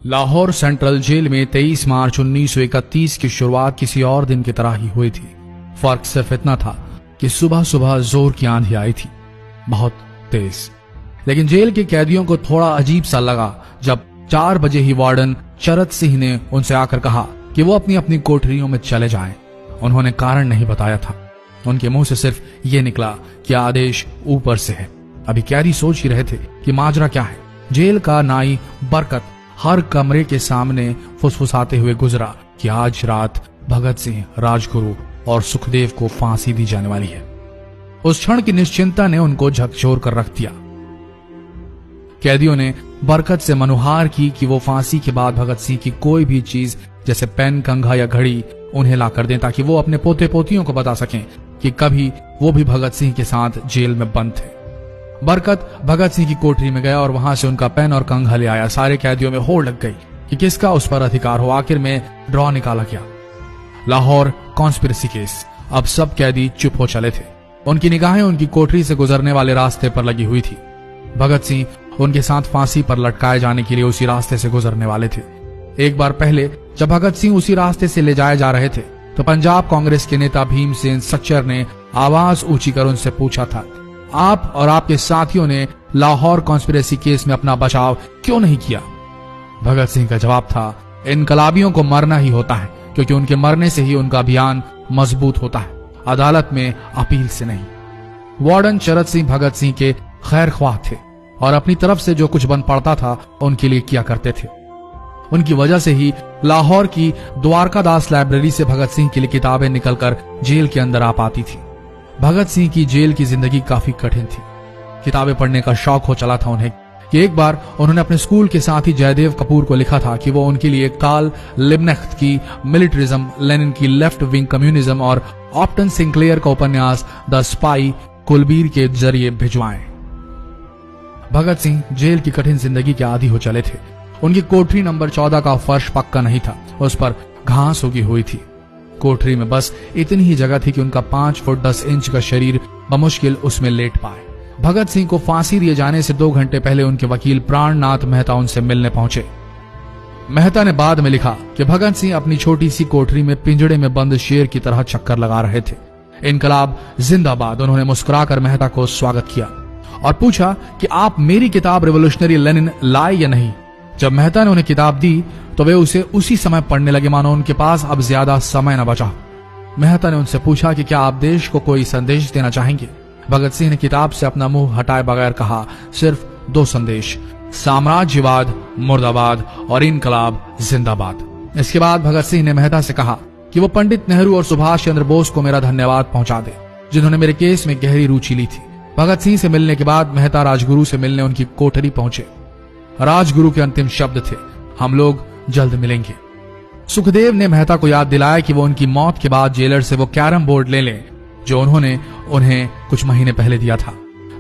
Lahore central jail में 23 मार्च 1931 की शुरुआत किसी और दिन की तरह ही हुई थी। फर्क सिर्फ इतना था कि सुबह सुबह जोर की आंधी आई थी, बहुत तेज। लेकिन जेल के कैदियों को थोड़ा अजीब सा लगा जब 4 बजे ही वार्डन चरत सिंह ने उनसे आकर कहा कि वो अपनी अपनी कोठरियों में चले जाएं। उन्होंने कारण नहीं बताया था। उनके मुंह से सिर्फ ये निकला कि आदेश ऊपर से है। अभी कैदी सोच ही रहे थे कि माजरा क्या है। जेल का नाई बरकत हर कमरे के सामने फुसफुसाते हुए गुजरा कि आज रात भगत सिंह, राजगुरु और सुखदेव को फांसी दी जाने वाली है। उस क्षण की निश्चिंता ने उनको झकझोर कर रख दिया। कैदियों ने बरकत से मनुहार की कि वो फांसी के बाद भगत सिंह की कोई भी चीज जैसे पेन, कंघा या घड़ी उन्हें ला कर दें ताकि वो अपने पोते पोतियों को बता सकें कि कभी वो भी भगत सिंह के साथ जेल में बंद थे। बरकत भगत सिंह की कोठरी में गया और वहां से उनका पेन और कंघा ले आया। सारे कैदियों में होड़ लग गई कि किसका उस पर अधिकार हो। आखिर में ड्रॉ निकाला गया, लाहौर कॉन्स्पिरेसी केस। अब सब कैदी चुप हो चले थे। उनकी निगाहें उनकी कोठरी से गुजरने वाले रास्ते पर लगी हुई थी। भगत सिंह उनके साथ फांसी पर लटकाए जाने के लिए उसी रास्ते से गुजरने वाले थे। एक बार पहले जब भगत सिंह उसी रास्ते से ले जाए जा रहे थे तो पंजाब कांग्रेस के नेता भीमसेन सच्चर ने आवाज ऊंची कर उनसे पूछा था, आप और आपके साथियों ने लाहौर कॉन्स्पिरेसी केस में अपना बचाव क्यों नहीं किया? भगत सिंह का जवाब था, इनकलाबियों को मरना ही होता है क्योंकि उनके मरने से ही उनका अभियान मजबूत होता है, अदालत में अपील से नहीं। वार्डन चरत सिंह भगत सिंह के खैर ख्वाह थे और अपनी तरफ से जो कुछ बन पड़ता था उनके लिए किया करते थे। उनकी वजह से ही लाहौर की द्वारकादास लाइब्रेरी से भगत सिंह के लिए किताबें निकलकर जेल के अंदर आ पाती थी। भगत सिंह की जेल की जिंदगी काफी कठिन थी। किताबें पढ़ने का शौक हो चला था उन्हें कि एक बार उन्होंने अपने स्कूल के साथी जयदेव कपूर को लिखा था कि वो उनके लिए कार्ल लिब्नेख्त की मिलिट्रिज्म, लेनिन की लेफ्ट विंग कम्युनिज्म और ऑप्टन सिंक्लेयर का उपन्यास द स्पाई कुलबीर के जरिए भिजवाएं। भगत सिंह जेल की कठिन जिंदगी के आदी हो चले थे। उनकी कोठरी नंबर 14 का फर्श पक्का नहीं था, उस पर घास उगी हुई थी। कोठरी में बस इतनी ही जगह थी कि उनका 5 फुट 10 इंच का शरीर बमुश्किल उसमें लेट पाए। भगत सिंह को फांसी दिए जाने से 2 घंटे पहले उनके वकील प्राणनाथ मेहता उनसे मिलने पहुंचे। मेहता ने बाद में लिखा कि भगत सिंह अपनी छोटी सी कोठरी में पिंजड़े में बंद शेर की तरह चक्कर लगा रहे थे। इनकलाब जिंदाबाद। उन्होंने मुस्कुराकर मेहता को स्वागत किया और पूछा कि आप मेरी किताब रिवोल्यूशनरी लेनिन लाए या नहीं। जब मेहता ने उन्हें किताब दी तो वे उसे उसी समय पढ़ने लगे मानो उनके पास अब ज्यादा समय न बचा। मेहता ने उनसे पूछा कि क्या आप देश को कोई संदेश देना चाहेंगे? भगत सिंह ने किताब से अपना मुंह हटाए बगैर कहा, सिर्फ 2 संदेश, साम्राज्यवाद मुर्दाबाद और इनकलाब जिंदाबाद। इसके बाद भगत सिंह ने मेहता से कहा कि वो पंडित नेहरू और सुभाष चंद्र बोस को मेरा धन्यवाद पहुंचा दे जिन्होंने मेरे केस में गहरी रुचि ली थी। भगत सिंह से मिलने के बाद मेहता राजगुरु से मिलने उनकी कोठरी पहुंचे। राजगुरु के अंतिम शब्द थे, हम लोग जल्द मिलेंगे। सुखदेव ने मेहता को याद दिलाया कि वो उनकी मौत के बाद जेलर से वो कैरम बोर्ड ले लें जो उन्होंने उन्हें कुछ महीने पहले दिया था।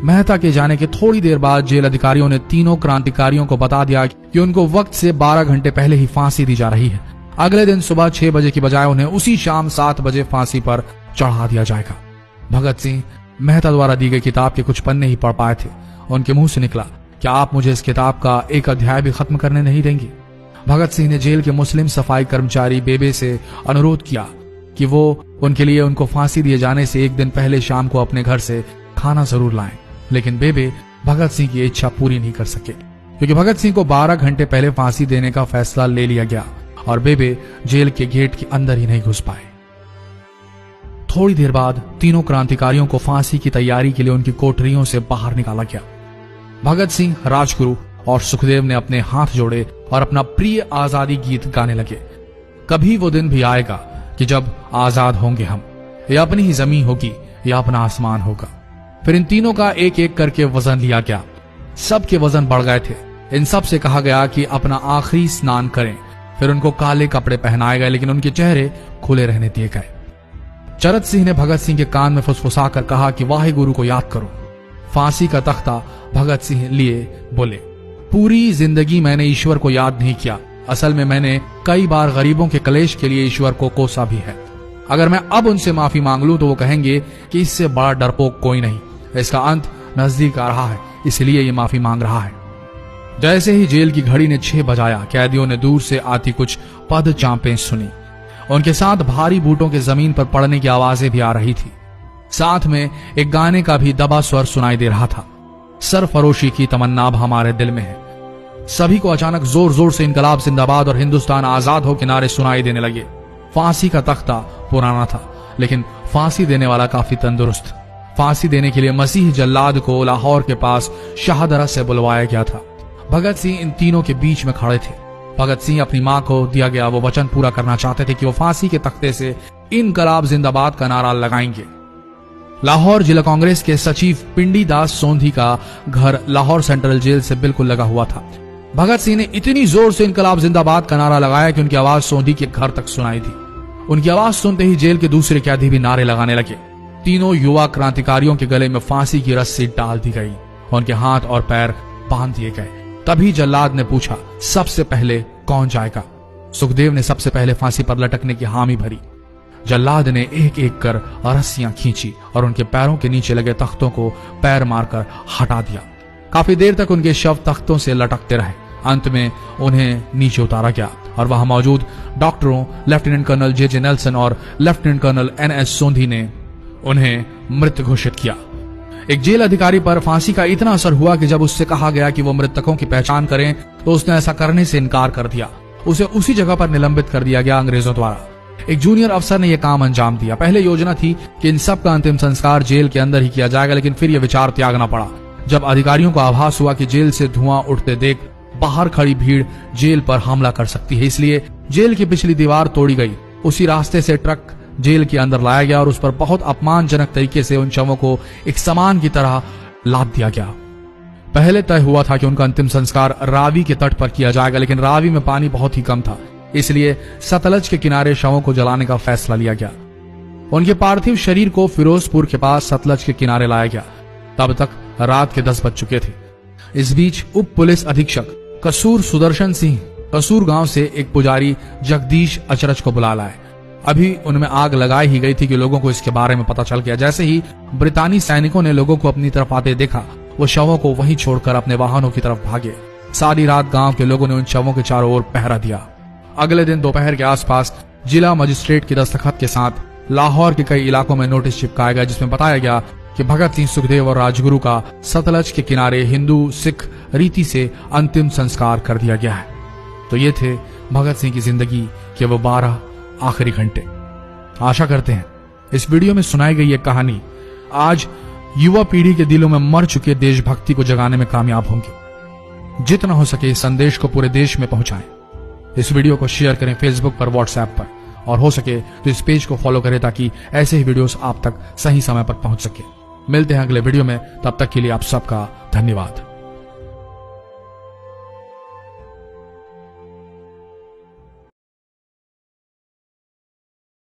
मेहता के जाने के थोड़ी देर बाद जेल अधिकारियों ने तीनों क्रांतिकारियों को बता दिया कि उनको वक्त से 12 घंटे पहले ही फांसी दी जा रही है। अगले दिन सुबह 6 बजे की बजाय उन्हें उसी शाम 7 बजे फांसी पर चढ़ा दिया जाएगा। भगत सिंह मेहता द्वारा दी गई किताब के कुछ पन्ने ही पढ़ पाए थे। उनके मुंह से निकला, क्या आप मुझे इस किताब का एक अध्याय भी खत्म करने नहीं देंगे? भगत सिंह ने जेल के मुस्लिम सफाई कर्मचारी बेबे से अनुरोध किया कि वो उनके लिए उनको फांसी दिए जाने से 1 दिन पहले शाम को अपने घर से खाना जरूर लाएं। लेकिन बेबे भगत सिंह की इच्छा पूरी नहीं कर सके क्योंकि भगत सिंह को 12 घंटे पहले फांसी देने का फैसला ले लिया गया और बेबे जेल के गेट के अंदर ही नहीं घुस पाए। थोड़ी देर बाद तीनों क्रांतिकारियों को फांसी की तैयारी के लिए उनकी कोठरियों से बाहर निकाला गया। भगत सिंह, राजगुरु और सुखदेव ने अपने हाथ जोड़े और अपना प्रिय आजादी गीत गाने लगे। कभी वो दिन भी आएगा कि जब आजाद होंगे हम, या अपनी ही जमीन होगी या अपना आसमान होगा। फिर इन तीनों का एक एक करके वजन लिया गया। सबके वजन बढ़ गए थे। इन सब से कहा गया कि अपना आखिरी स्नान करें। फिर उनको काले कपड़े पहनाए गए लेकिन उनके चेहरे खुले रहने दिए गए। चरत सिंह ने भगत सिंह के कान में फुसफुसा कर कहा कि वाहे गुरु को याद करो। फांसी का तख्ता भगत सिंह लिए बोले, पूरी जिंदगी मैंने ईश्वर को याद नहीं किया। असल में मैंने कई बार गरीबों के कलेश के लिए ईश्वर को कोसा भी है। अगर मैं अब उनसे माफी मांग लूं तो वो कहेंगे कि इससे बड़ा डरपोक कोई नहीं। इसका अंत नजदीक आ रहा है, इसलिए ये माफी मांग रहा है। जैसे ही जेल की घड़ी ने 6 बजाया, कैदियों ने दूर से आती कुछ पद चांपें सुनी। उनके साथ भारी बूटों के जमीन पर पड़ने की आवाजें भी आ रही थी। साथ में एक गाने का भी दबा स्वर सुनाई दे रहा था। सरफरोशी की तमन्ना अब हमारे दिल में है। सभी को अचानक जोर जोर से इनकलाब जिंदाबाद और हिंदुस्तान आजाद हो किनारे सुनाई देने लगे। फांसी का तख्ता पुराना था, लेकिन फांसी देने वाला काफी तंदुरुस्त। फांसी देने के लिए मसीह जल्लाद को लाहौर के पास शाहदरा से बुलवाया गया था। भगत सिंह इन तीनों के बीच में खड़े थे। भगत सिंह अपनी मां को दिया गया वो वचन पूरा करना चाहते थे कि वो फांसी के तख्ते से इनकलाब जिंदाबाद का नारा लगाएंगे। लाहौर जिला कांग्रेस के सचिव पिंडी दास सोंधी का घर लाहौर सेंट्रल जेल से बिल्कुल लगा हुआ था। भगत सिंह ने इतनी जोर से इनकलाब जिंदाबाद का नारा लगाया कि उनकी आवाज सोंधी के घर तक सुनाई दी। उनकी आवाज सुनते ही जेल के दूसरे कैदी भी नारे लगाने लगे। तीनों युवा क्रांतिकारियों के गले में फांसी की रस्सी डाल दी गई, उनके हाथ और पैर बांध दिए गए। तभी जल्लाद ने पूछा, सबसे पहले कौन जाएगा? सुखदेव ने सबसे पहले फांसी पर लटकने की हामी भरी। जल्लाद ने एक एक कर रस्सियां खींची और उनके पैरों के नीचे लगे तख्तों को पैर मारकर हटा दिया। काफी देर तक उनके शव तख्तों से लटकते रहे। अंत में उन्हें नीचे उतारा गया और वहां मौजूद डॉक्टरों लेफ्टिनेंट कर्नल जे नेल्सन और लेफ्टिनेंट कर्नल NS सोंधी ने उन्हें मृत घोषित किया। एक जेल अधिकारी पर फांसी का इतना असर हुआ कि जब उससे कहा गया कि वो मृतकों की पहचान करें तो उसने ऐसा करने से इनकार कर दिया। उसे उसी जगह पर निलंबित कर दिया गया अंग्रेजों द्वारा। एक जूनियर अफसर ने यह काम अंजाम दिया। पहले योजना थी कि इन सब का अंतिम संस्कार जेल के अंदर ही किया जाएगा, लेकिन फिर यह विचार त्यागना पड़ा जब अधिकारियों को आभास हुआ कि जेल से धुआं उठते देख बाहर खड़ी भीड़ जेल पर हमला कर सकती है। इसलिए जेल की पिछली दीवार तोड़ी गई। उसी रास्ते से ट्रक जेल के अंदर लाया गया और उस पर बहुत अपमानजनक तरीके से उन शवों को एक सामान की तरह लाद दिया गया। पहले तय हुआ था कि उनका अंतिम संस्कार रावी के तट पर किया जाएगा, लेकिन रावी में पानी बहुत ही कम था, इसलिए सतलज के किनारे शवों को जलाने का फैसला लिया गया। उनके पार्थिव शरीर को फिरोजपुर के पास सतलज के किनारे लाया गया। तब तक रात के 10 बज चुके थे। इस बीच उप पुलिस अधीक्षक कसूर सुदर्शन सिंह कसूर गांव से एक पुजारी जगदीश अचरज को बुला लाए। अभी उनमें आग लगाई ही गई थी कि लोगों को इसके बारे में पता चल गया। जैसे ही ब्रितानी सैनिकों ने लोगों को अपनी तरफ आते देखा, वो शवों को वहीं छोड़कर अपने वाहनों की तरफ भागे। सारी रात गांव के लोगों ने उन शवों के चारों ओर पहरा दिया। अगले दिन दोपहर के आसपास जिला मजिस्ट्रेट की दस्तखत के साथ लाहौर के कई इलाकों में नोटिस चिपकाया गया, जिसमें बताया गया कि भगत सिंह, सुखदेव और राजगुरु का सतलज के किनारे हिंदू सिख रीति से अंतिम संस्कार कर दिया गया है। तो ये थे भगत सिंह की जिंदगी के वो 12 आखिरी घंटे। आशा करते हैं इस वीडियो में सुनाई गई ये कहानी आज युवा पीढ़ी के दिलों में मर चुके देशभक्ति को जगाने में कामयाब होंगे। जितना हो सके इस संदेश को पूरे देश में पहुंचाएं। इस वीडियो को शेयर करें फेसबुक पर, व्हाट्सएप पर, और हो सके तो इस पेज को फॉलो करें ताकि ऐसे ही वीडियोस आप तक सही समय पर पहुंच सके। मिलते हैं अगले वीडियो में, तब तक के लिए आप सबका धन्यवाद।